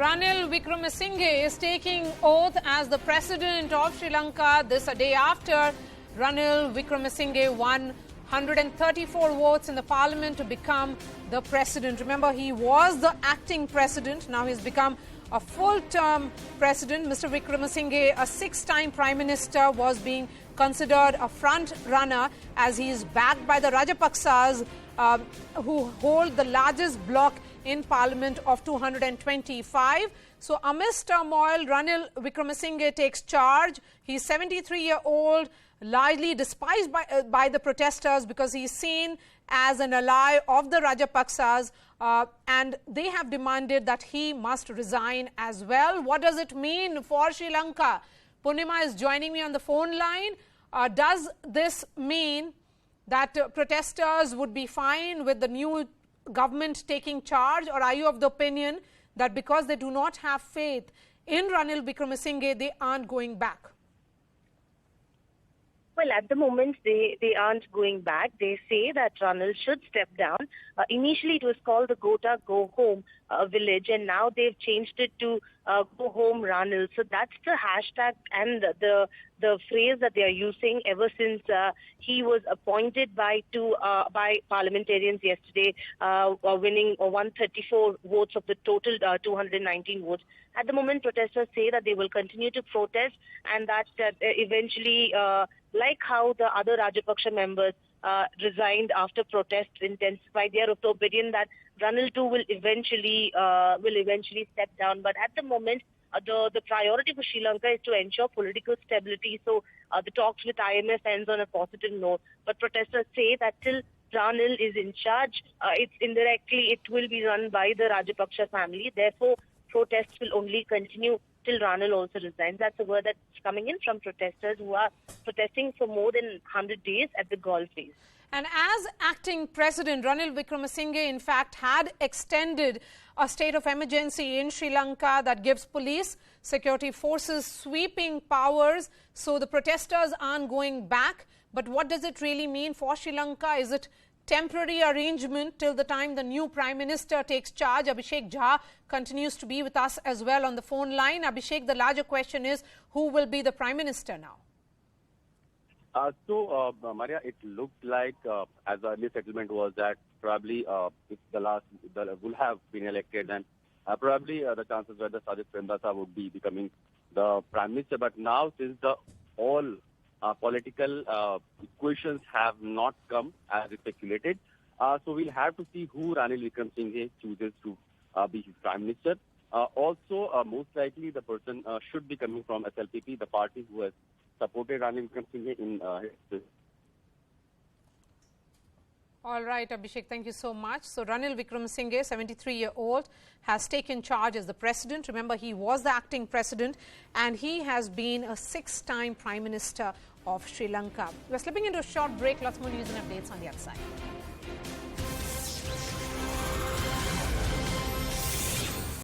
Ranil Wickremesinghe is taking oath as the President of Sri Lanka. This a day after Ranil Wickremesinghe won 134 votes in the parliament to become the president. Remember, he was the acting president. Now he's become a full-term president. Mr. Wickremesinghe, a six-time prime minister, was being considered a front runner as he is backed by the Rajapaksas, who hold the largest bloc in parliament of 225. So amidst turmoil, Ranil Wickremesinghe takes charge. He's 73-year-old, largely despised by the protesters because he's seen as an ally of the Rajapaksas, and they have demanded that he must resign as well. What does it mean for Sri Lanka? Purnima is joining me on the phone line. Does this mean that protesters would be fine with the new government taking charge, or are you of the opinion that because they do not have faith in Ranil Wickremesinghe, they aren't going back? Well, at the moment, they aren't going back. They say that Ranil should step down. Initially, it was called the Gota Go Home village, and now they've changed it to Go Home Ranil. So that's the hashtag and the phrase that they are using ever since he was appointed by parliamentarians yesterday, winning 134 votes of the total 219 votes. At the moment, protesters say that they will continue to protest, and that eventually, like how the other Rajapaksa members resigned after protests intensified, they are of the opinion that Ranil too will eventually step down. But at the moment, the priority for Sri Lanka is to ensure political stability. So the talks with IMF ends on a positive note. But protesters say that till Ranil is in charge, it will be run by the Rajapaksa family. Therefore, protests will only continue till Ranil also resigns. That's a word that's coming in from protesters who are protesting for more than 100 days at the Gulf base. And as acting president, Ranil Wickremesinghe, in fact, had extended a state of emergency in Sri Lanka that gives police, security forces sweeping powers. So the protesters aren't going back. But what does it really mean for Sri Lanka? Is it temporary arrangement till the time the new Prime Minister takes charge? Abhishek Jha continues to be with us as well on the phone line. Abhishek, the larger question is, who will be the Prime Minister now? Maria, it looked like, as the early settlement was, that probably if the will have been elected, then probably the chances were that Sajid Premdasa would be becoming the Prime Minister. But now, since all political equations have not come as speculated, so we'll have to see who Ranil Wickremesinghe chooses to be his Prime Minister. Also, most likely the person should be coming from SLPP, the party who has supported Ranil Wickremesinghe in his. All right, Abhishek, thank you so much. So Ranil Wickremesinghe, 73-year-old, has taken charge as the president. Remember, he was the acting president, and he has been a six-time prime minister of Sri Lanka. We're slipping into a short break. Lots more news and updates on the other side.